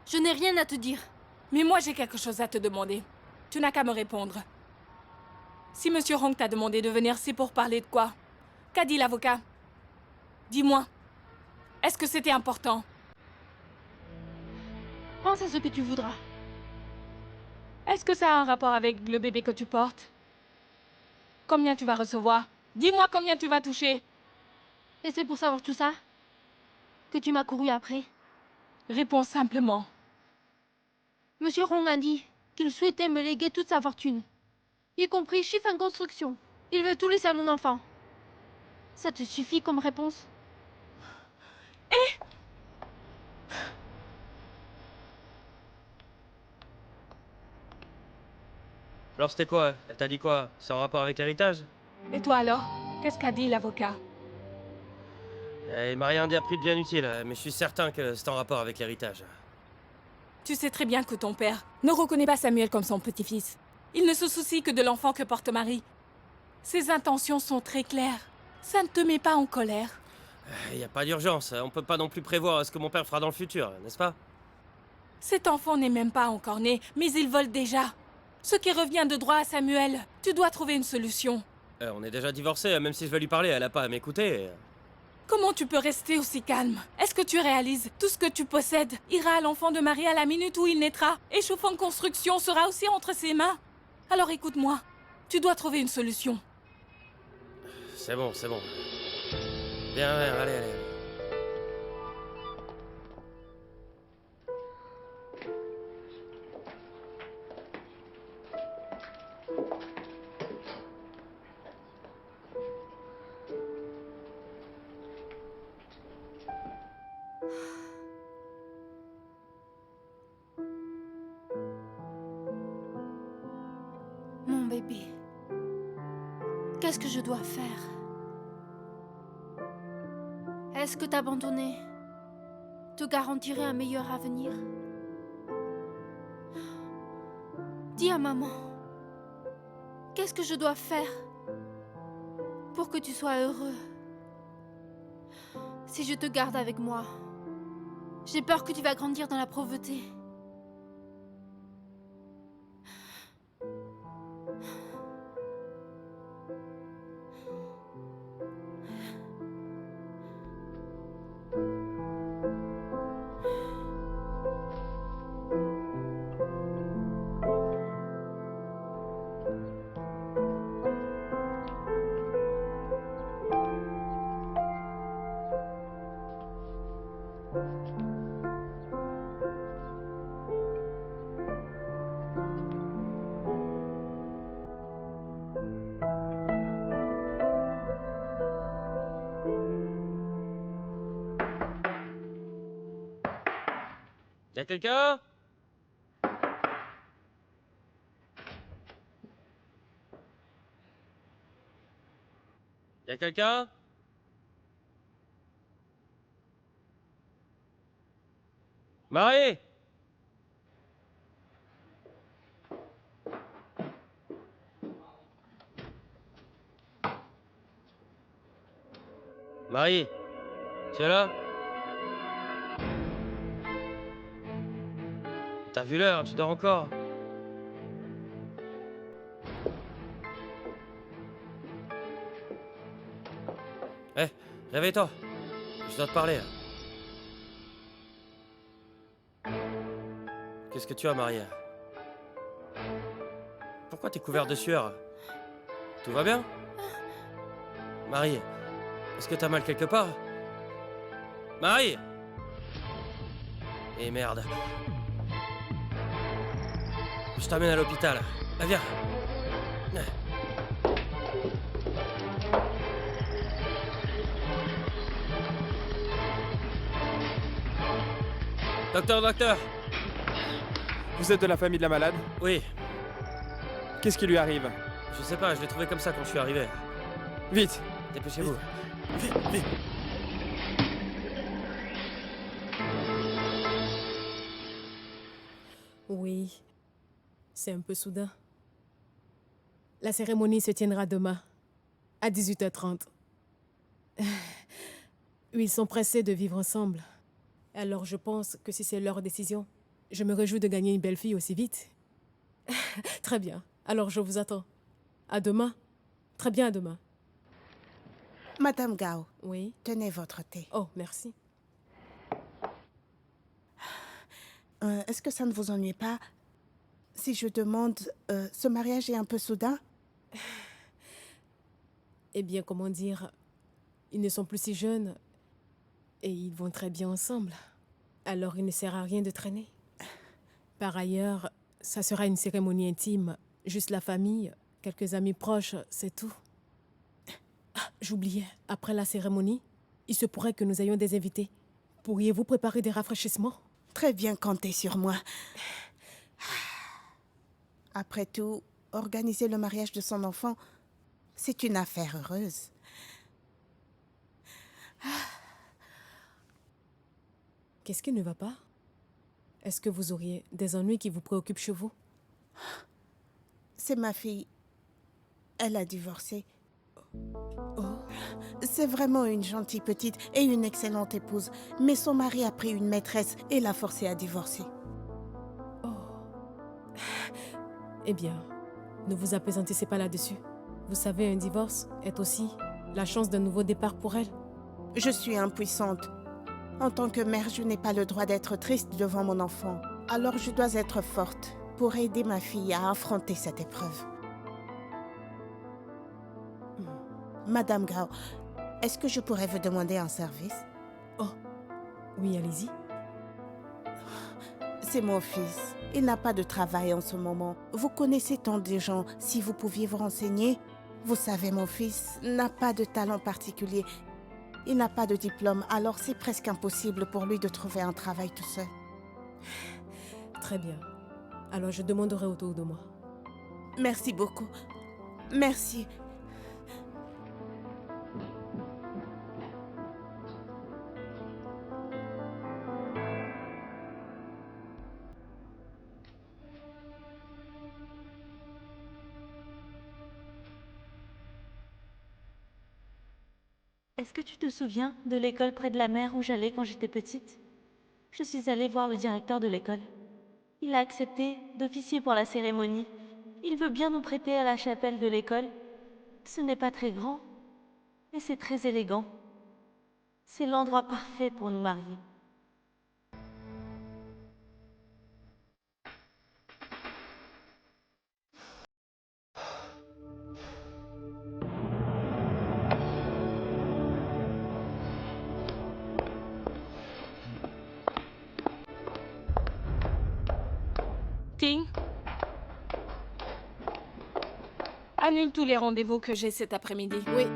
Je n'ai rien à te dire. Mais moi, j'ai quelque chose à te demander. Tu n'as qu'à me répondre. Si Monsieur Hong t'a demandé de venir, c'est pour parler de quoi? Qu'a dit l'avocat? Dis-moi. Est-ce que c'était important? Pense à ce que tu voudras. Est-ce que ça a un rapport avec le bébé que tu portes? Combien tu vas recevoir? Dis-moi combien tu vas toucher. Et c'est pour savoir tout ça que tu m'as couru après. Réponds simplement. Monsieur Hong a dit qu'il souhaitait me léguer toute sa fortune, y compris Chiffre Construction. Il veut tout laisser à mon enfant. Ça te suffit comme réponse? Alors c'était quoi? Elle t'a dit quoi? C'est en rapport avec l'héritage? Et toi alors? Qu'est-ce qu'a dit l'avocat? Il m'a rien dit appris de bien utile, mais je suis certain que c'est en rapport avec l'héritage. Tu sais très bien que ton père ne reconnaît pas Samuel comme son petit-fils. Il ne se soucie que de l'enfant que porte Marie. Ses intentions sont très claires. Ça ne te met pas en colère. Il n'y a pas d'urgence, on peut pas non plus prévoir ce que mon père fera dans le futur, n'est-ce pas? Cet enfant n'est même pas encore né, mais il vole déjà. Ce qui revient de droit à Samuel. Tu dois trouver une solution. On est déjà divorcés, même si je vais lui parler, elle a pas à m'écouter. Comment tu peux rester aussi calme? Est-ce que tu réalises? Tout ce que tu possèdes ira à l'enfant de Marie à la minute où il naîtra. Et Chauffant Construction sera aussi entre ses mains. Alors écoute-moi. Tu dois trouver une solution. C'est bon, c'est bon. Viens, allez. Mon bébé, qu'est-ce que je dois faire? Est-ce que t'abandonner te garantirait un meilleur avenir? Dis à maman, qu'est-ce que je dois faire pour que tu sois heureux? Si je te garde avec moi, j'ai peur que tu vas grandir dans la pauvreté. Y'a quelqu'un? Y'a quelqu'un? Marie! Marie! Tu es là? T'as vu l'heure, tu dors encore? Réveille-toi. Je dois te parler. Qu'est-ce que tu as, Marie? Pourquoi t'es couvert de sueur? Tout va bien? Marie, est-ce que t'as mal quelque part? Marie! Eh merde. Je t'amène à l'hôpital. Ah, viens. Docteur! Vous êtes de la famille de la malade? Oui, Qu'est-ce qui lui arrive? je sais pas, je l'ai trouvé comme ça quand je suis arrivé. Vite! Dépêchez-vous. Vite! Oui, c'est un peu soudain. La cérémonie se tiendra demain, à 18h30. Ils sont pressés de vivre ensemble. Alors je pense que si c'est leur décision, Je me réjouis de gagner une belle fille aussi vite. Très bien. Alors, je vous attends. À demain. Très bien, à demain. Madame Gao, Oui. tenez votre thé. Oh, merci. Est-ce que ça ne vous ennuie pas si je demande, ce mariage est un peu soudain? Eh bien, comment dire, ils ne sont plus si jeunes et ils vont très bien ensemble. Alors, il ne sert à rien de traîner. Par ailleurs, ça sera une cérémonie intime. Juste la famille, quelques amis proches, c'est tout. Ah, j'oubliais, après la cérémonie, il se pourrait que nous ayons des invités. Pourriez-vous préparer des rafraîchissements? Très bien, comptez sur moi. Après tout, organiser le mariage de son enfant, c'est une affaire heureuse. Qu'est-ce qui ne va pas? Est-ce que vous auriez des ennuis qui vous préoccupent chez vous? C'est ma fille. Elle a divorcé. Oh, C'est vraiment une gentille petite et une excellente épouse. Mais son mari a pris une maîtresse et l'a forcée à divorcer. oh. Eh bien, ne vous apaisantissez pas là-dessus. Vous savez, un divorce est aussi la chance d'un nouveau départ pour elle. Je suis impuissante. En tant que mère, je n'ai pas le droit d'être triste devant mon enfant. Alors je dois être forte pour aider ma fille à affronter cette épreuve. Madame Gao, est-ce que je pourrais vous demander un service? Oh, oui, allez-y. C'est mon fils. Il n'a pas de travail en ce moment. Vous connaissez tant de gens. Si vous pouviez vous renseigner. Vous savez, mon fils n'a pas de talent particulier. Il n'a pas de diplôme, alors c'est presque impossible pour lui de trouver un travail tout seul. Très bien. Alors, je demanderai autour de moi. Merci beaucoup. Merci. Est-ce que tu te souviens de l'école près de la mer où j'allais quand j'étais petite? Je suis allée voir le directeur de l'école. Il a accepté d'officier pour la cérémonie. Il veut bien nous prêter à la chapelle de l'école. Ce n'est pas très grand, mais c'est très élégant. C'est l'endroit parfait pour nous marier. Ting, annule tous les rendez-vous que j'ai cet après-midi. Oui.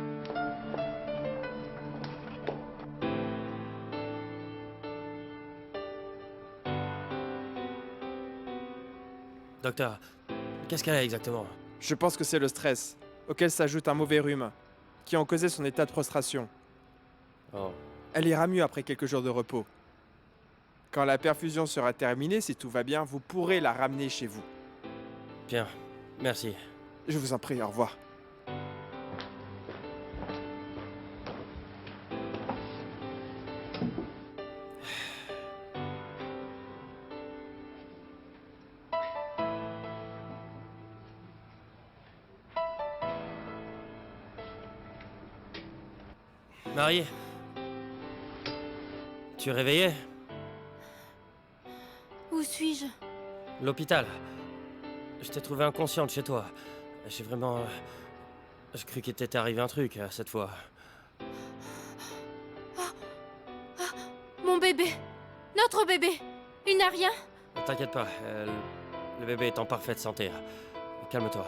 Docteur, qu'est-ce qu'elle a exactement? Je pense que c'est le stress, auquel s'ajoute un mauvais rhume, qui ont causé son état de prostration. Oh, Elle ira mieux après quelques jours de repos. Quand la perfusion sera terminée, si tout va bien, vous pourrez la ramener chez vous. bien, merci. Je vous en prie, au revoir. Marie? Tu es réveillée? Où suis-je? L'hôpital. Je t'ai trouvé inconsciente chez toi. J'ai vraiment... Je crus qu'il t'était arrivé un truc, cette fois. Mon bébé! Notre bébé! Il n'a rien? T'inquiète pas, le bébé est en parfaite santé. Calme-toi.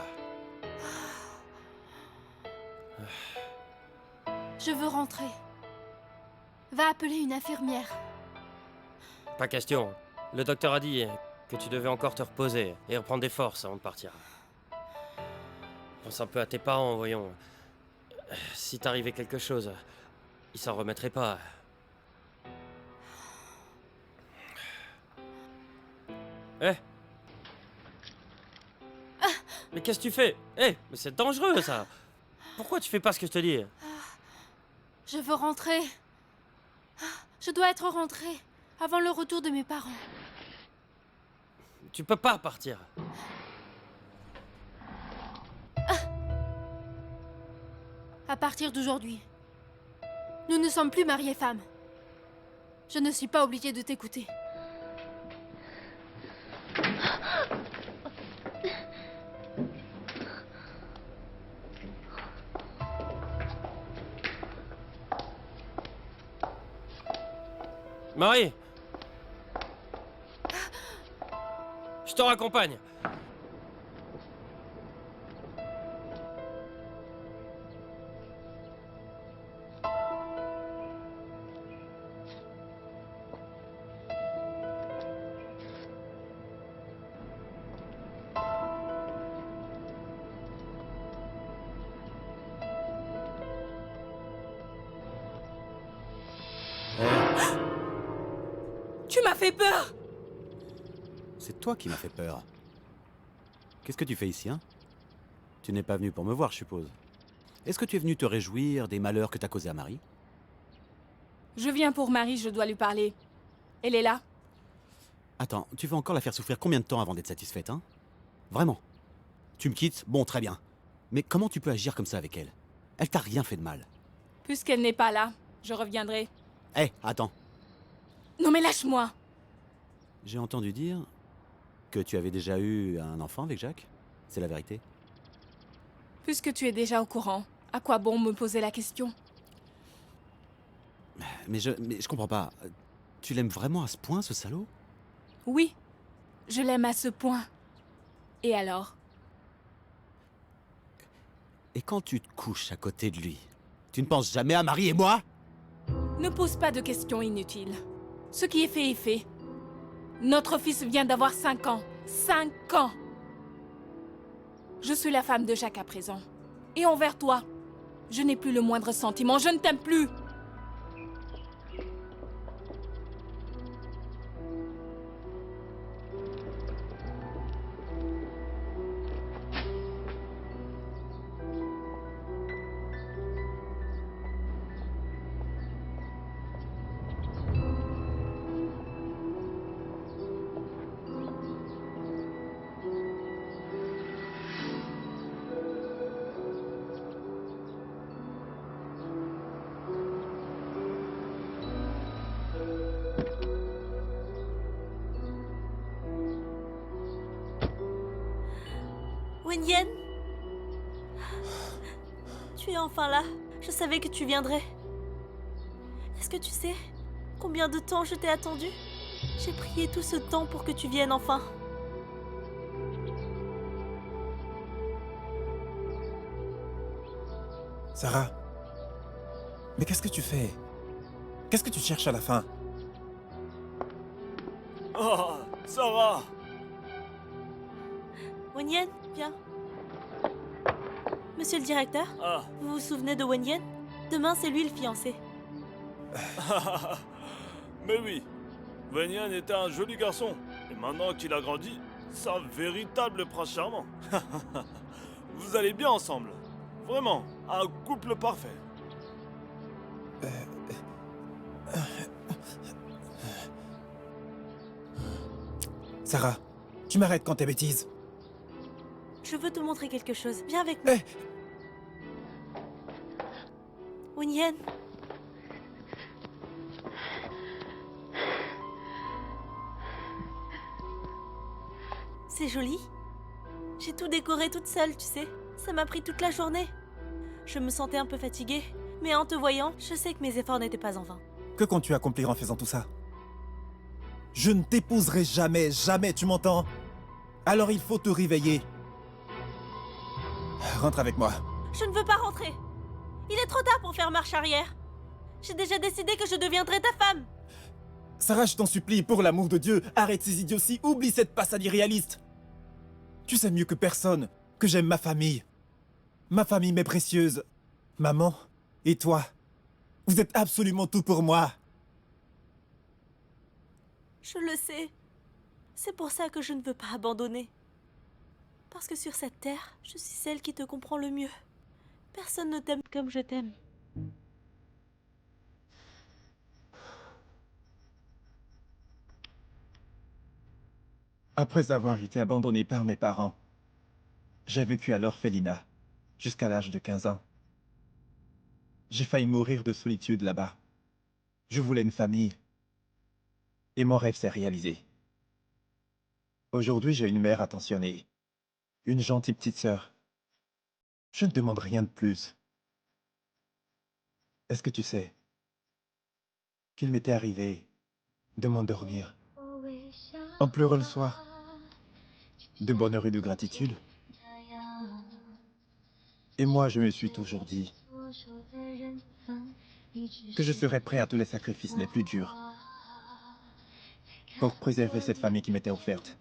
Je veux rentrer. Va appeler une infirmière. Pas question. Le docteur a dit que tu devais encore te reposer et reprendre des forces avant de partir. Pense un peu à tes parents, voyons. Si t'arrivait quelque chose, ils s'en remettraient pas. Eh! Mais qu'est-ce que tu fais? Eh! Mais c'est dangereux, ça! Pourquoi tu fais pas ce que je te dis? Je veux rentrer. Je dois être rentrée avant le retour de mes parents. Tu peux pas partir. À partir d'aujourd'hui, nous ne sommes plus mariés femmes. Je ne suis pas obligée de t'écouter. Marie! Je te raccompagne. Tu m'as fait peur! C'est toi qui m'as fait peur. Qu'est-ce que tu fais ici, hein? Tu n'es pas venu pour me voir, je suppose. Est-ce que tu es venu te réjouir des malheurs que t'as causés à Marie? Je viens pour Marie, je dois lui parler. Elle est là. Attends, tu vas encore la faire souffrir combien de temps avant d'être satisfaite, hein? Vraiment? Tu me quittes? Bon, très bien. Mais comment tu peux agir comme ça avec elle? Elle t'a rien fait de mal. Puisqu'elle n'est pas là, je reviendrai. Hé, attends. Non mais lâche-moi! J'ai entendu dire que tu avais déjà eu un enfant avec Jacques. C'est la vérité? Puisque tu es déjà au courant, à quoi bon me poser la question? Mais je comprends pas. Tu l'aimes vraiment à ce point, ce salaud? Oui, je l'aime à ce point. Et alors? Et quand tu te couches à côté de lui, tu ne penses jamais à Marie et moi? Ne pose pas de questions inutiles. Ce qui est fait. Notre fils vient d'avoir 5 ans. 5 ans! Je suis la femme de Jacques à présent. Et envers toi, je n'ai plus le moindre sentiment. Je ne t'aime plus! Wenyen? Tu es enfin là. Je savais que tu viendrais. Est-ce que tu sais combien de temps je t'ai attendu? J'ai prié tout ce temps pour que tu viennes enfin. Sarah, mais qu'est-ce que tu fais? Qu'est-ce que tu cherches à la fin? Oh, Sarah! Wenyen, viens. Monsieur le directeur, Ah, vous vous souvenez de Wenyen? Demain, c'est lui le fiancé. mais oui, Wenyan était un joli garçon. Et maintenant qu'il a grandi, c'est un véritable prince charmant. Vous allez bien ensemble. Vraiment, un couple parfait. Sarah, tu m'arrêtes quand tes bêtises. Je veux te montrer quelque chose. Viens avec moi. Hé, Wenyen, c'est joli. J'ai tout décoré toute seule, tu sais. Ça m'a pris toute la journée. Je me sentais un peu fatiguée, mais en te voyant, je sais que mes efforts n'étaient pas en vain. que comptes-tu accomplir en faisant tout ça? Je ne t'épouserai jamais, jamais, tu m'entends? Alors il faut te réveiller. Rentre avec moi. Je ne veux pas rentrer. Il est trop tard pour faire marche arrière. J'ai déjà décidé que je deviendrai ta femme. Sarah, je t'en supplie, pour l'amour de Dieu, arrête ces idioties, oublie cette passade irréaliste. Tu sais mieux que personne que j'aime ma famille. Ma famille m'est précieuse. Maman et toi, vous êtes absolument tout pour moi. Je le sais. C'est pour ça que je ne veux pas abandonner. Parce que sur cette terre, je suis celle qui te comprend le mieux. Personne ne t'aime comme je t'aime. Après avoir été abandonné par mes parents, j'ai vécu à l'orphelinat jusqu'à l'âge de 15 ans. J'ai failli mourir de solitude là-bas. Je voulais une famille. Et mon rêve s'est réalisé. Aujourd'hui, j'ai une mère attentionnée. Une gentille petite sœur. Je ne demande rien de plus. Est-ce que tu sais qu'il m'était arrivé de m'endormir en pleurant le soir, de bonheur et de gratitude? Et moi, je me suis toujours dit que je serais prêt à tous les sacrifices les plus durs pour préserver cette famille qui m'était offerte,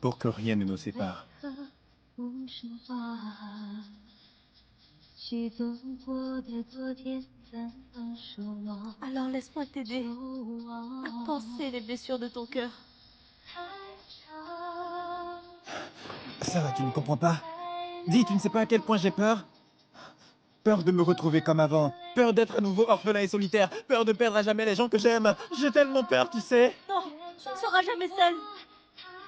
pour que rien ne nous sépare. Alors laisse-moi t'aider à panser les blessures de ton cœur. Sarah, tu ne comprends pas? Dis, tu ne sais pas à quel point j'ai peur? Peur de me retrouver comme avant. Peur d'être à nouveau orphelin et solitaire. Peur de perdre à jamais les gens que j'aime. J'ai tellement peur, tu sais. Non, tu ne seras jamais seule.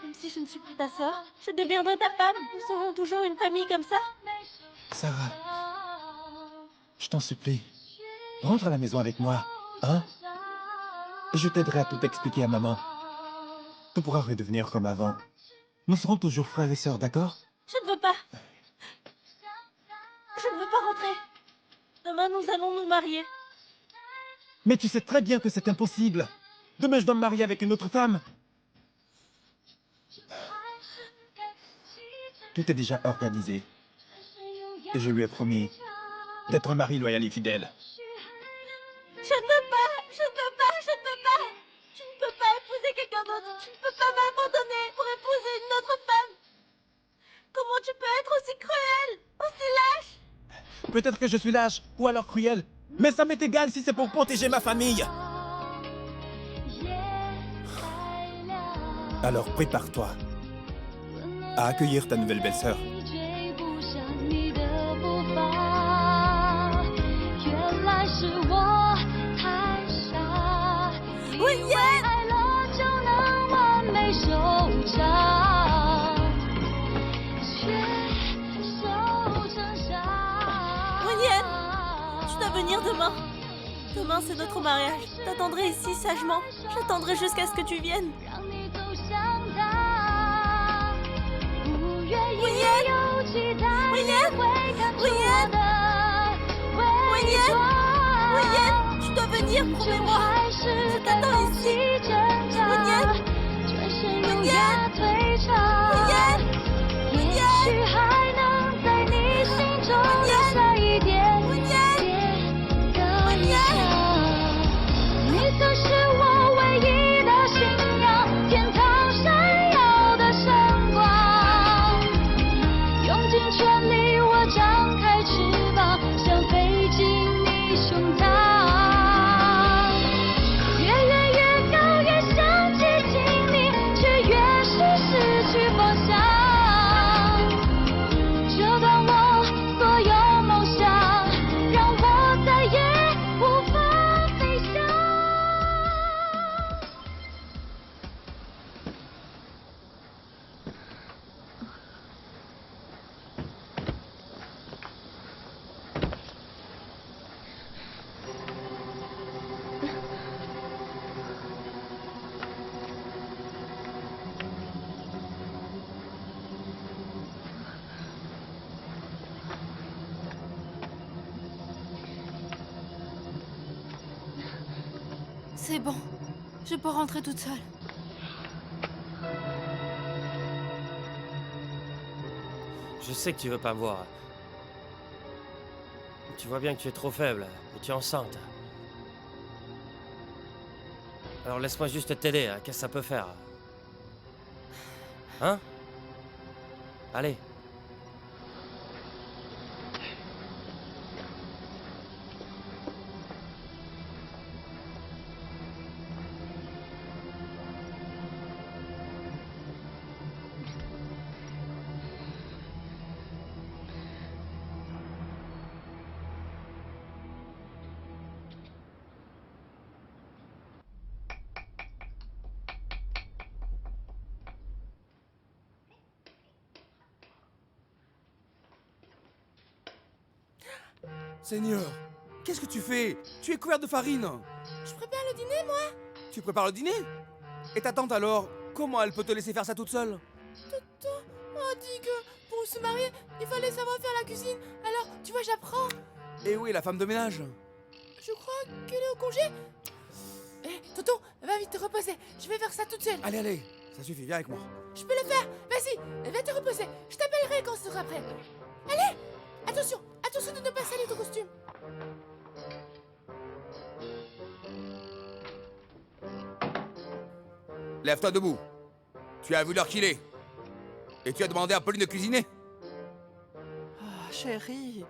Même si je ne suis plus ta sœur, je deviendrai ta femme. Nous serons toujours une famille comme ça. Sarah, je t'en supplie. Rentre à la maison avec moi, hein? Je t'aiderai à tout expliquer à maman. Tout pourra redevenir comme avant. Nous serons toujours frères et sœurs, d'accord? Je ne veux pas. Je ne veux pas rentrer. Demain, nous allons nous marier. Mais tu sais très bien que c'est impossible. Demain, je dois me marier avec une autre femme. Tout est déjà organisé. Et je lui ai promis d'être un mari loyal et fidèle. Je ne peux pas. Je ne peux pas. Je ne peux pas. Tu ne peux pas épouser quelqu'un d'autre. Tu ne peux pas m'abandonner pour épouser une autre femme. Comment tu peux être aussi cruel, aussi lâche? Peut-être que je suis lâche, ou alors cruel. Mais ça m'est égal si c'est pour protéger ma famille. Alors prépare-toi à accueillir ta nouvelle belle-sœur. Tu dois venir demain. Demain, c'est notre mariage. Je t'attendrai ici sagement. J'attendrai jusqu'à ce que tu viennes. William, tu dois venir, promets-moi. Je t'attends ici. William. C'est bon. Je peux rentrer toute seule. Je sais que tu veux pas me voir. Tu vois bien que tu es trop faible et tu es enceinte. Alors laisse-moi juste t'aider, hein. Qu'est-ce que ça peut faire? Hein? Allez. Seigneur, qu'est-ce que tu fais? Tu es couvert de farine. Je prépare le dîner, moi. Tu prépares le dîner? Et ta tante alors? Comment elle peut te laisser faire ça toute seule? Tonton m'a dit que pour se marier, il fallait savoir faire la cuisine. Alors, tu vois, j'apprends. Et où est la femme de ménage? Je crois qu'elle est au congé. Eh, tonton, va vite te reposer. Je vais faire ça toute seule. Allez, allez, ça suffit, viens avec moi. Je peux le faire. Vas-y, va te reposer. Je t'appellerai quand ce sera prêt. Allez, attention, attention de ne pas salir ton costume. Lève-toi debout. Tu as vu l'heure qu'il est. Et tu as demandé à Pauline de cuisiner? Ah, chérie,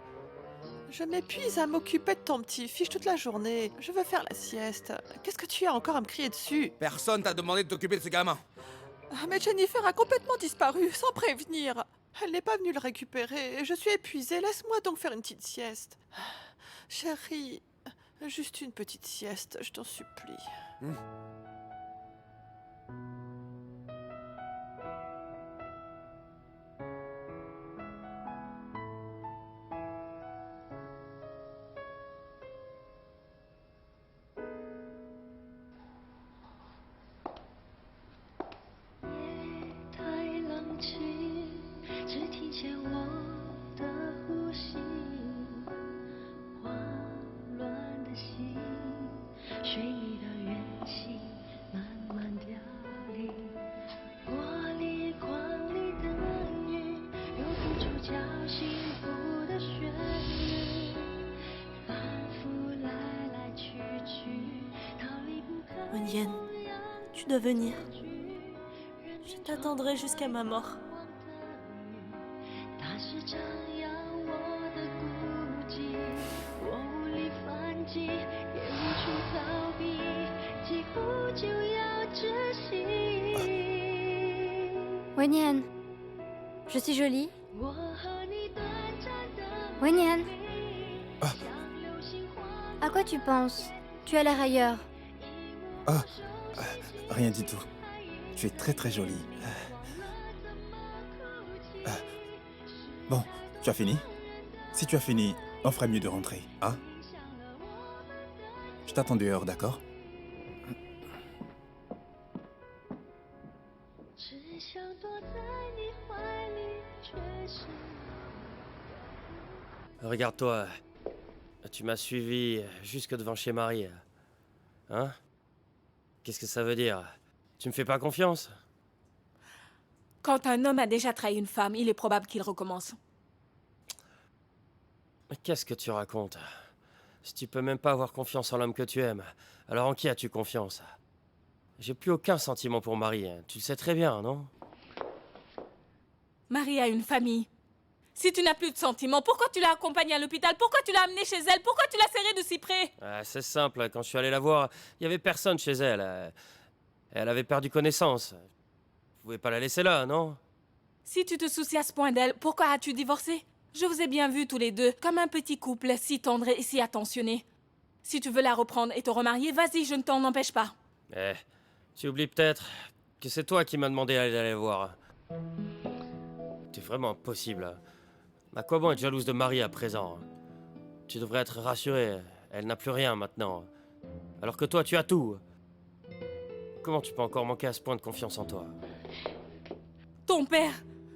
je m'épuise à m'occuper de ton petit-fiche toute la journée. Je veux faire la sieste. Qu'est-ce que tu as encore à me crier dessus? Personne t'a demandé de t'occuper de ce gamin. Ah, mais Jennifer a complètement disparu, sans prévenir. Elle n'est pas venue le récupérer. Je suis épuisée. Laisse-moi donc faire une petite sieste. Chérie, juste une petite sieste, je t'en supplie. Wen, tu dois venir. Je t'attendrai jusqu'à ma mort. Wen, je suis jolie. Wen, à quoi tu penses? Tu as l'air ailleurs. Ah, rien du tout. Tu es très très jolie. Bon, tu as fini? Si tu as fini, on ferait mieux de rentrer, hein? Je t'attends dehors, d'accord? Regarde-toi. Tu m'as suivi jusque devant chez Marie. Hein? Qu'est-ce que ça veut dire? Tu me fais pas confiance? Quand un homme a déjà trahi une femme, il est probable qu'il recommence. Mais qu'est-ce que tu racontes? Si tu peux même pas avoir confiance en l'homme que tu aimes, alors en qui as-tu confiance? J'ai plus aucun sentiment pour Marie, tu le sais très bien, non? Marie a une famille. Si tu n'as plus de sentiments, pourquoi tu l'as accompagnée à l'hôpital? Pourquoi tu l'as amenée chez elle? Pourquoi tu l'as serrée de si près? C'est simple, quand je suis allé la voir, il y avait personne chez elle. Elle avait perdu connaissance. Vous pouvez pas la laisser là, non? Si tu te soucies à ce point d'elle, pourquoi as-tu divorcé? Je vous ai bien vus tous les deux, comme un petit couple, si tendre et si attentionné. Si tu veux la reprendre et te remarier, vas-y, je ne t'en empêche pas. Tu oublies peut-être que c'est toi qui m'as demandé d'aller la voir. C'est vraiment impossible. À quoi bon être jalouse de Marie à présent? Tu devrais être rassurée, elle n'a plus rien maintenant. Alors que toi, tu as tout. Comment tu peux encore manquer à ce point de confiance en toi? Ton père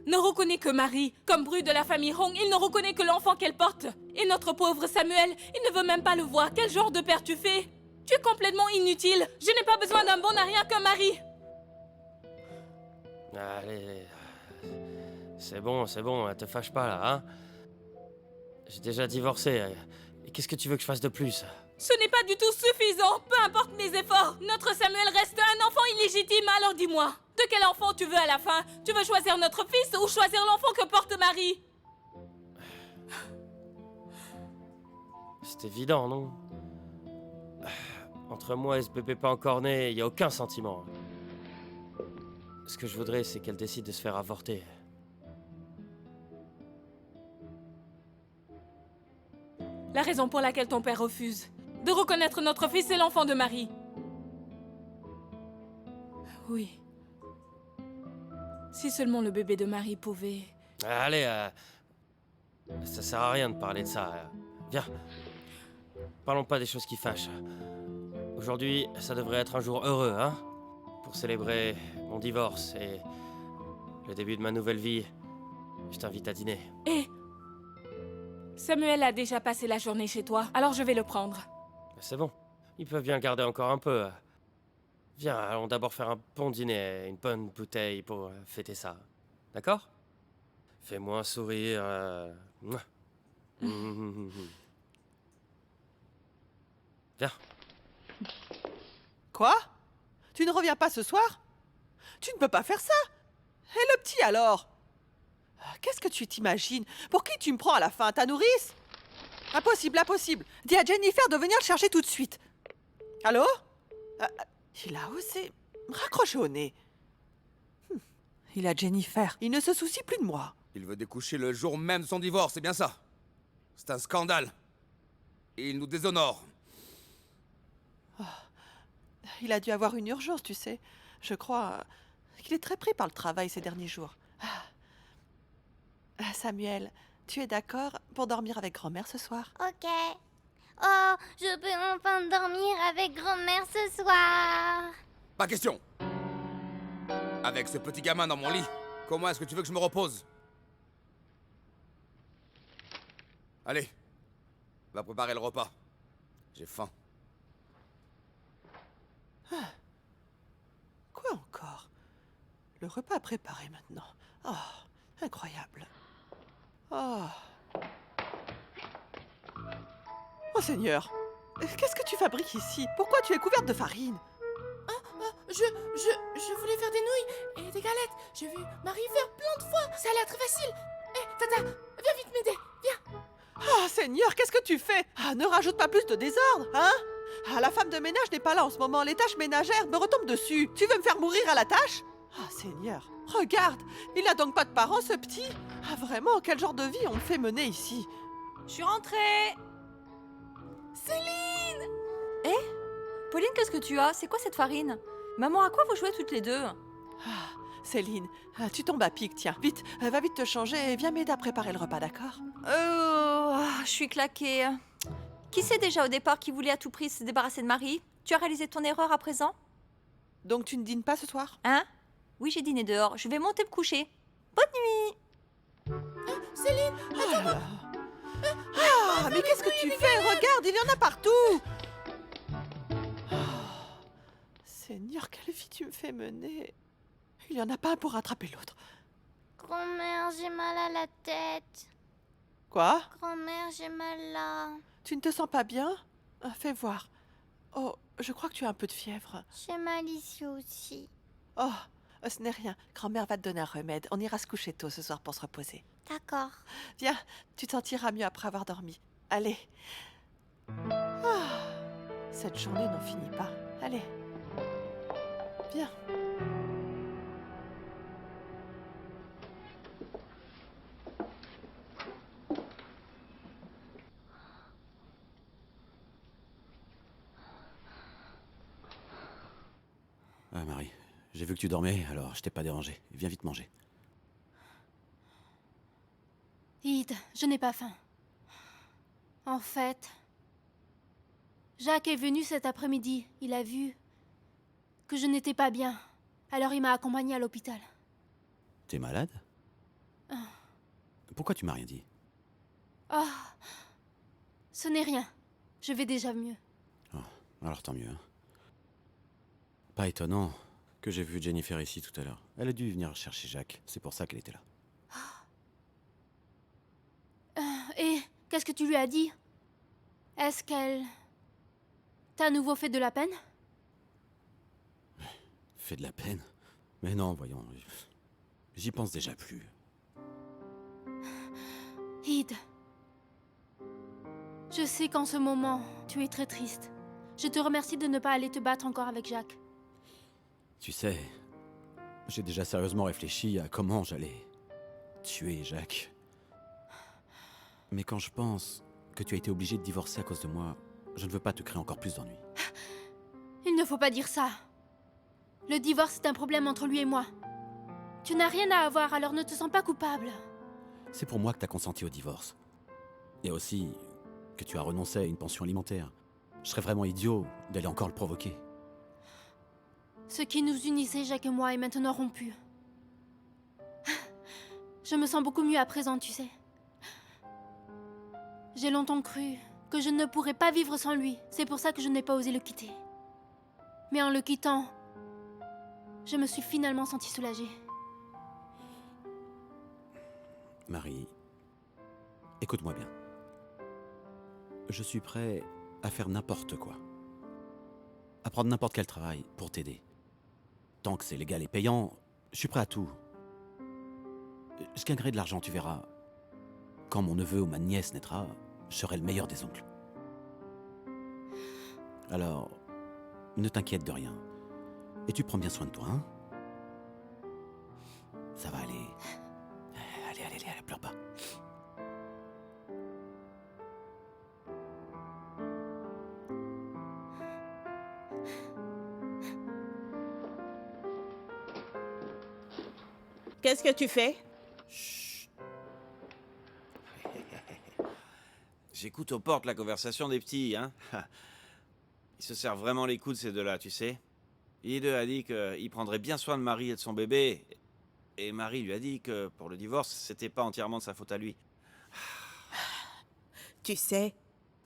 ne reconnaît que Marie. Comme bru de la famille Hong, il ne reconnaît que l'enfant qu'elle porte. Et notre pauvre Samuel, il ne veut même pas le voir. Quel genre de père tu fais? Tu es complètement inutile. Je n'ai pas besoin d'un bon à rien qu'un mari. Allez... C'est bon, te fâche pas là, hein? J'ai déjà divorcé. Et qu'est-ce que tu veux que je fasse de plus? Ce n'est pas du tout suffisant, peu importe mes efforts. Notre Samuel reste un enfant illégitime, alors dis-moi. De quel enfant tu veux à la fin? Tu veux choisir notre fils ou choisir l'enfant que porte Marie? C'est évident, non? Entre moi et ce bébé pas encore né, il n'y a aucun sentiment. Ce que je voudrais, c'est qu'elle décide de se faire avorter. La raison pour laquelle ton père refuse de reconnaître notre fils, c'est l'enfant de Marie. Oui. Si seulement le bébé de Marie pouvait... Allez, ça sert à rien de parler de ça. Viens. Parlons pas des choses qui fâchent. Aujourd'hui, ça devrait être un jour heureux, hein? Pour célébrer mon divorce et le début de ma nouvelle vie, je t'invite à dîner. Et Samuel a déjà passé la journée chez toi, alors je vais le prendre. C'est bon. Ils peuvent bien garder encore un peu. Viens, allons d'abord faire un bon dîner et une bonne bouteille pour fêter ça. D'accord? Fais-moi un sourire. Mouah. Viens. Quoi? Tu ne reviens pas ce soir? Tu ne peux pas faire ça. Et le petit alors? Qu'est-ce que tu t'imagines? Pour qui tu me prends à la fin? Ta nourrice? Impossible, impossible. Dis à Jennifer de venir le chercher tout de suite. Allô? Il a osé me raccrocher au nez. Il a Jennifer. Il ne se soucie plus de moi. Il veut découcher le jour même de son divorce, c'est bien ça? C'est un scandale. Et il nous déshonore. Il a dû avoir une urgence, tu sais. Je crois qu'il est très pris par le travail ces derniers jours. Samuel, tu es d'accord pour dormir avec grand-mère ce soir? Ok. Oh, je peux enfin dormir avec grand-mère ce soir. Pas question. Avec ce petit gamin dans mon lit, comment est-ce que tu veux que je me repose? Allez, va préparer le repas. J'ai faim. Quoi encore? Le repas préparé maintenant. Oh, incroyable. Oh. Oh Seigneur, qu'est-ce que tu fabriques ici? Pourquoi tu es couverte de farine? Je voulais faire des nouilles et des galettes. J'ai vu Marie faire plein de fois. Ça a l'air très facile. Hé, Tata, viens vite m'aider. Viens. Ah Seigneur, qu'est-ce que tu fais? Ne rajoute pas plus de désordre, hein? La femme de ménage n'est pas là en ce moment. Les tâches ménagères me retombent dessus. Tu veux me faire mourir à la tâche? Seigneur, regarde, il n'a donc pas de parents ce petit? Vraiment, quel genre de vie on me fait mener ici? Je suis rentrée. Céline! Pauline, qu'est-ce que tu as? C'est quoi cette farine? Maman, à quoi vous jouez toutes les deux? Céline, tu tombes à pic, tiens. Vite, va vite te changer et viens m'aider à préparer le repas, d'accord? Je suis claquée. Qui c'est déjà au départ qui voulait à tout prix se débarrasser de Marie? Tu as réalisé ton erreur à présent? Donc tu ne dînes pas ce soir? Hein? Oui, j'ai dîné dehors. Je vais monter me coucher. Bonne nuit! Céline, attends-moi! Mais qu'est-ce que tu fais? Regarde, il y en a partout! Seigneur, quelle vie tu me fais mener! Il n'y en a pas un pour rattraper l'autre. Grand-mère, j'ai mal à la tête. Quoi? Grand-mère, j'ai mal là. Tu ne te sens pas bien? Fais voir. Oh, je crois que tu as un peu de fièvre. J'ai mal ici aussi. Oh, ce n'est rien. Grand-mère va te donner un remède. On ira se coucher tôt ce soir pour se reposer. D'accord. Viens, tu te sentiras mieux après avoir dormi. Allez. Cette journée n'en finit pas. Allez. Viens. Marie, j'ai vu que tu dormais, alors je t'ai pas dérangé. Viens vite manger. Id, je n'ai pas faim. En fait, Jacques est venu cet après-midi. Il a vu que je n'étais pas bien. Alors il m'a accompagnée à l'hôpital. T'es malade? Pourquoi tu m'as rien dit? Ce n'est rien. Je vais déjà mieux. Alors tant mieux. Pas étonnant que j'ai vu Jennifer ici tout à l'heure. Elle a dû venir chercher Jacques. C'est pour ça qu'elle était là. Et qu'est-ce que tu lui as dit? Est-ce qu'elle t'a à nouveau fait de la peine? Fait de la peine? Mais non, voyons. J'y pense déjà plus. Id, je sais qu'en ce moment, tu es très triste. Je te remercie de ne pas aller te battre encore avec Jacques. Tu sais, j'ai déjà sérieusement réfléchi à comment j'allais tuer Jacques. Mais quand je pense que tu as été obligé de divorcer à cause de moi, je ne veux pas te créer encore plus d'ennuis. Il ne faut pas dire ça. Le divorce est un problème entre lui et moi. Tu n'as rien à avoir, alors ne te sens pas coupable. C'est pour moi que tu as consenti au divorce. Et aussi que tu as renoncé à une pension alimentaire. Je serais vraiment idiot d'aller encore le provoquer. Ce qui nous unissait, Jacques et moi, est maintenant rompu. Je me sens beaucoup mieux à présent, tu sais. J'ai longtemps cru que je ne pourrais pas vivre sans lui. C'est pour ça que je n'ai pas osé le quitter. Mais en le quittant, je me suis finalement sentie soulagée. Marie, écoute-moi bien. Je suis prêt à faire n'importe quoi. À prendre n'importe quel travail pour t'aider. Tant que c'est légal et payant, je suis prêt à tout. Je gagnerai de l'argent, tu verras. Quand mon neveu ou ma nièce naîtra, je serai le meilleur des oncles. Alors, ne t'inquiète de rien. Et tu prends bien soin de toi, hein? Ça va aller. Allez, pleure pas. Qu'est-ce que tu fais? J'écoute aux portes la conversation des petits, hein. Ils se servent vraiment les coups de ces deux-là, tu sais. Ide a dit qu'il prendrait bien soin de Marie et de son bébé. Et Marie lui a dit que pour le divorce, c'était pas entièrement de sa faute à lui. Tu sais,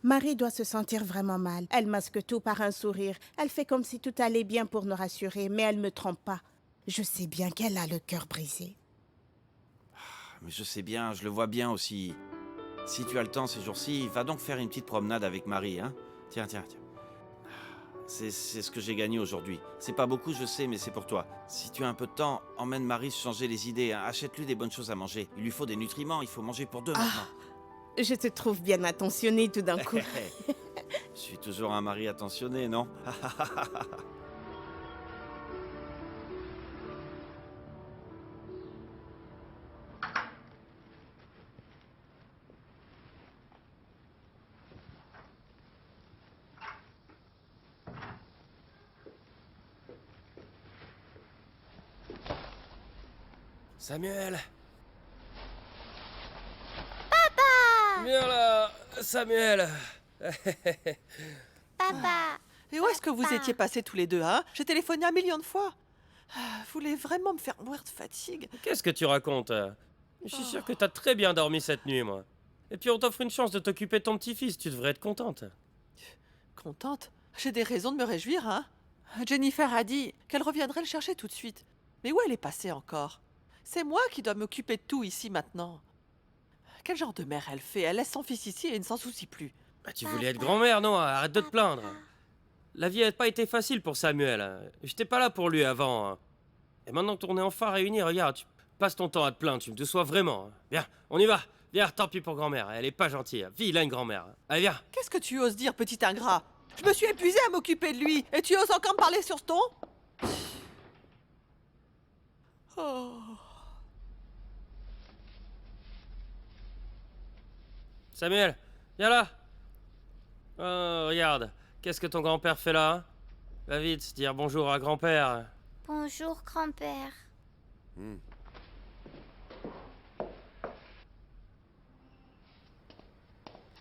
Marie doit se sentir vraiment mal. Elle masque tout par un sourire. Elle fait comme si tout allait bien pour nous rassurer, mais elle me trompe pas. Je sais bien qu'elle a le cœur brisé. Mais je sais bien, je le vois bien aussi. Si tu as le temps ces jours-ci, va donc faire une petite promenade avec Marie, hein. Tiens. C'est ce que j'ai gagné aujourd'hui. C'est pas beaucoup, je sais, mais c'est pour toi. Si tu as un peu de temps, emmène Marie se changer les idées, hein. Achète-lui des bonnes choses à manger. Il lui faut des nutriments, il faut manger pour deux maintenant. Je te trouve bien attentionné tout d'un coup. Je suis toujours un mari attentionné, non? Samuel! Papa! Viens là, Samuel! Papa! Et où est-ce que vous étiez passés tous les deux, hein? J'ai téléphoné 1 million de fois. Vous voulez vraiment me faire mourir de fatigue? Qu'est-ce que tu racontes? Je suis sûr que t'as très bien dormi cette nuit, moi. Et puis on t'offre une chance de t'occuper de ton petit-fils, tu devrais être contente. Contente? J'ai des raisons de me réjouir, hein? Jennifer a dit qu'elle reviendrait le chercher tout de suite. Mais où elle est passée encore? C'est moi qui dois m'occuper de tout ici maintenant. Quel genre de mère elle fait? Elle laisse son fils ici et ne s'en soucie plus. Bah, tu voulais être grand-mère, non? Arrête de te plaindre. La vie n'a pas été facile pour Samuel. J'étais pas là pour lui avant. Hein. Et maintenant qu'on est enfin réunis, regarde, tu passes ton temps à te plaindre, tu me déçois vraiment. Viens, on y va. Viens, tant pis pour grand-mère, elle est pas gentille. Vilaine grand-mère. Allez, viens. Qu'est-ce que tu oses dire, petit ingrat? Je me suis épuisée à m'occuper de lui et tu oses encore me parler sur ce ton? Oh. Samuel, viens là. Oh, regarde, qu'est-ce que ton grand-père fait là? Hein? Va vite, dire bonjour à grand-père. Bonjour, grand-père.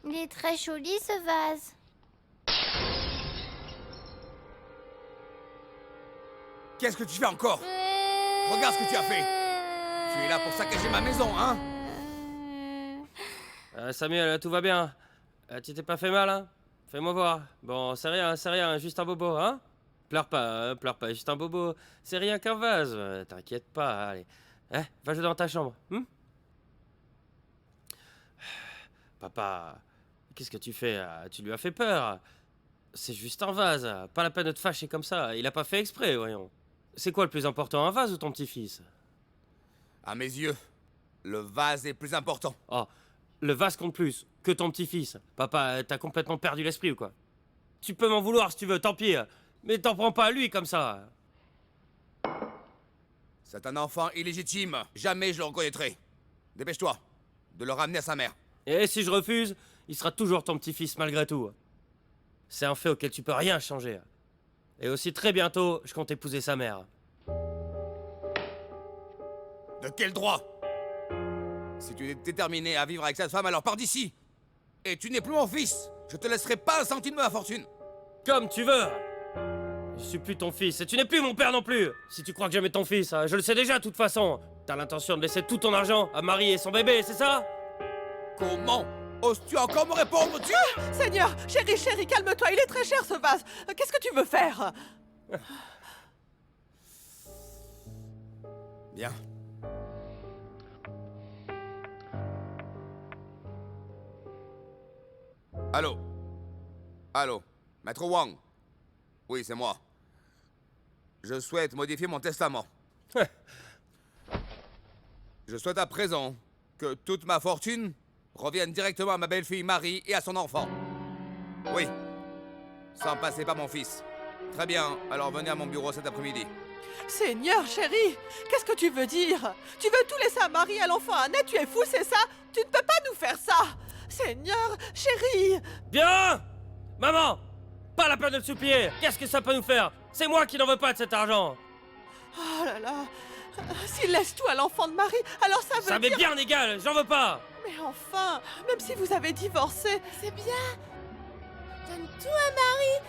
Il est très joli, ce vase. Qu'est-ce que tu fais encore? Regarde ce que tu as fait. Tu es là pour saccager ma maison, hein? Samuel, tout va bien? Tu t'es pas fait mal, hein? Fais-moi voir. Bon, c'est rien, juste un bobo, hein? Pleure pas, juste un bobo. C'est rien qu'un vase, t'inquiète pas, allez. Va jouer dans ta chambre, Papa, qu'est-ce que tu fais? Tu lui as fait peur. C'est juste un vase, pas la peine de te fâcher comme ça. Il a pas fait exprès, voyons. C'est quoi le plus important, un vase ou ton petit-fils? À mes yeux, le vase est plus important. Oh, le vase compte plus que ton petit-fils. Papa, t'as complètement perdu l'esprit ou quoi? Tu peux m'en vouloir si tu veux, tant pis. Mais t'en prends pas à lui comme ça. C'est un enfant illégitime. Jamais je le reconnaîtrai. Dépêche-toi de le ramener à sa mère. Et si je refuse, il sera toujours ton petit-fils malgré tout. C'est un fait auquel tu peux rien changer. Et aussi très bientôt, je compte épouser sa mère. De quel droit? Si tu es déterminé à vivre avec cette femme, alors pars d'ici. Et tu n'es plus mon fils. Je te laisserai pas un centime de ma fortune. Comme tu veux. Je suis plus ton fils et tu n'es plus mon père non plus. Si tu crois que j'aimais ton fils, je le sais déjà de toute façon. T'as l'intention de laisser tout ton argent à Marie et son bébé, c'est ça? Comment oses-tu encore me répondre, tu... Seigneur, chérie, calme-toi, il est très cher ce vase. Qu'est-ce que tu veux faire? Bien. Allô? Allô? Maître Wang? Oui, c'est moi. Je souhaite modifier mon testament. Je souhaite à présent que toute ma fortune revienne directement à ma belle-fille Marie et à son enfant. Oui. Sans passer par mon fils. Très bien, alors venez à mon bureau cet après-midi. Seigneur, chérie, qu'est-ce que tu veux dire? Tu veux tout laisser à Marie, à l'enfant Annette? Tu es fou, c'est ça? Tu ne peux pas nous faire ça! Seigneur, chérie! Bien! Maman! Pas la peine de te supplier! Qu'est-ce que ça peut nous faire? C'est moi qui n'en veux pas de cet argent! Oh là là! S'il laisse tout à l'enfant de Marie, alors ça veut dire... Ça m'est bien égal, j'en veux pas! Mais enfin, même si vous avez divorcé... C'est bien. Donne tout à Marie.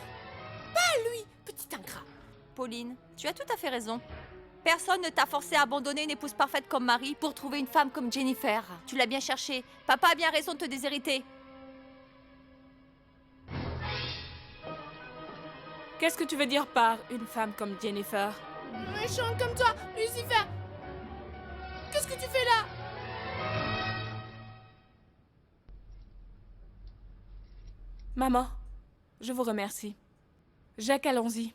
Pas lui, petit ingrat. Pauline, tu as tout à fait raison. Personne ne t'a forcé à abandonner une épouse parfaite comme Marie pour trouver une femme comme Jennifer. Tu l'as bien cherchée. Papa a bien raison de te déshériter. Qu'est-ce que tu veux dire par une femme comme Jennifer? Méchant comme toi, Lucifer. Qu'est-ce que tu fais là? Maman, je vous remercie. Jacques, allons-y.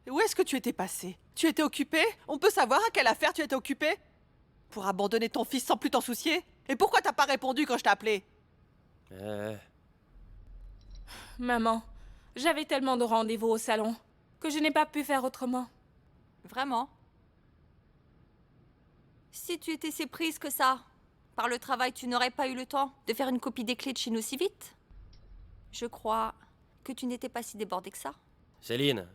Où est-ce que tu étais passé? Tu étais occupé? On peut savoir à quelle affaire tu étais occupé? Pour abandonner ton fils sans plus t'en soucier? Et pourquoi t'as pas répondu quand je t'ai appelé? Maman, j'avais tellement de rendez-vous au salon que je n'ai pas pu faire autrement. Vraiment? Si tu étais si prise que ça, par le travail, tu n'aurais pas eu le temps de faire une copie des clés de chez nous si vite? Je crois que tu n'étais pas si débordée que ça. Céline,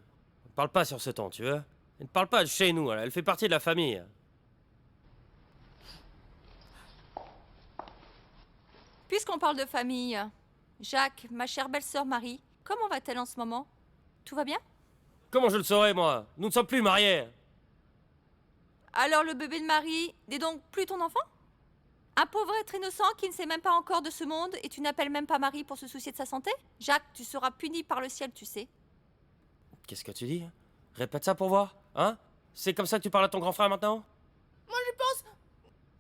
ne parle pas sur ce ton, tu veux? Ne parle pas de chez nous, elle fait partie de la famille. Puisqu'on parle de famille, Jacques, ma chère belle-sœur Marie, comment va-t-elle en ce moment? Tout va bien? Comment je le saurais, moi? Nous ne sommes plus mariés. Alors le bébé de Marie n'est donc plus ton enfant? Un pauvre être innocent qui ne sait même pas encore de ce monde et tu n'appelles même pas Marie pour se soucier de sa santé? Jacques, tu seras puni par le ciel, tu sais. Qu'est-ce que tu dis? Répète ça pour voir, hein? C'est comme ça que tu parles à ton grand frère maintenant? Moi, je pense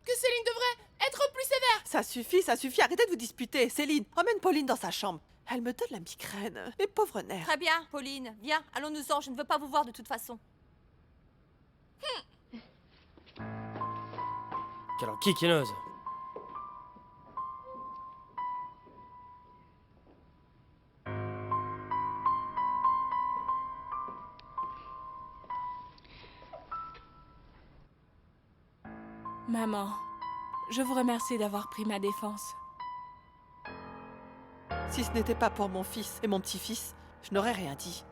que Céline devrait être plus sévère. Ça suffit, arrêtez de vous disputer. Céline, emmène Pauline dans sa chambre. Elle me donne la migraine. Mes pauvres nerfs. Très bien, Pauline, viens, allons-nous-en, je ne veux pas vous voir de toute façon. Quelle enquiquineuse! Maman, je vous remercie d'avoir pris ma défense. Si ce n'était pas pour mon fils et mon petit-fils, je n'aurais rien dit.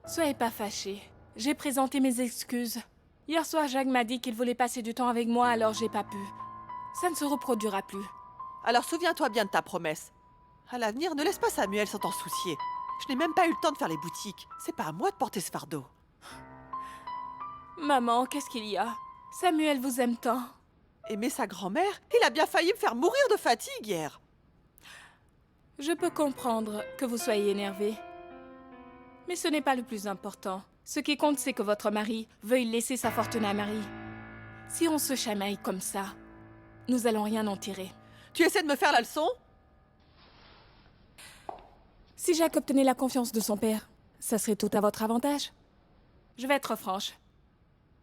Soyez pas fâchés. J'ai présenté mes excuses. Hier soir, Jacques m'a dit qu'il voulait passer du temps avec moi, alors j'ai pas pu. Ça ne se reproduira plus. Alors souviens-toi bien de ta promesse. À l'avenir, ne laisse pas Samuel sans t'en soucier. Je n'ai même pas eu le temps de faire les boutiques. C'est pas à moi de porter ce fardeau. Maman, qu'est-ce qu'il y a? Samuel vous aime tant. Aimer sa grand-mère? Il a bien failli me faire mourir de fatigue hier. Je peux comprendre que vous soyez énervé. Mais ce n'est pas le plus important. Ce qui compte, c'est que votre mari veuille laisser sa fortune à Marie. Si on se chamaille comme ça, nous allons rien en tirer. Tu essaies de me faire la leçon? Si Jacques obtenait la confiance de son père, ça serait tout à votre avantage. Je vais être franche.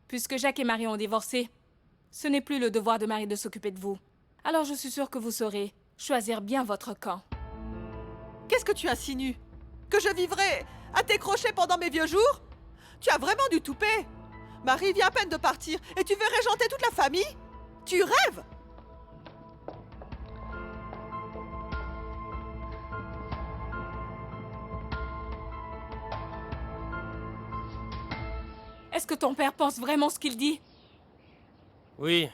Puisque Jacques et Marie ont divorcé, ce n'est plus le devoir de Marie de s'occuper de vous. Alors je suis sûre que vous saurez choisir bien votre camp. Qu'est-ce que tu insinues? Que je vivrai à tes crochets pendant mes vieux jours? Tu as vraiment du toupet. Marie vient à peine de partir et tu veux régenter toute la famille? Tu rêves? Est-ce que ton père pense vraiment ce qu'il dit? Oui.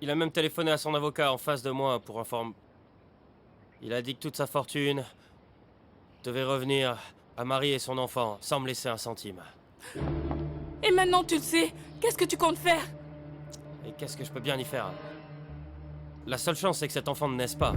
Il a même téléphoné à son avocat en face de moi pour informer... Il a dit que toute sa fortune devait revenir à Marie et son enfant, sans me laisser un centime. Et maintenant tu le sais, qu'est-ce que tu comptes faire? Et qu'est-ce que je peux bien y faire? La seule chance, c'est que cet enfant ne naisse pas.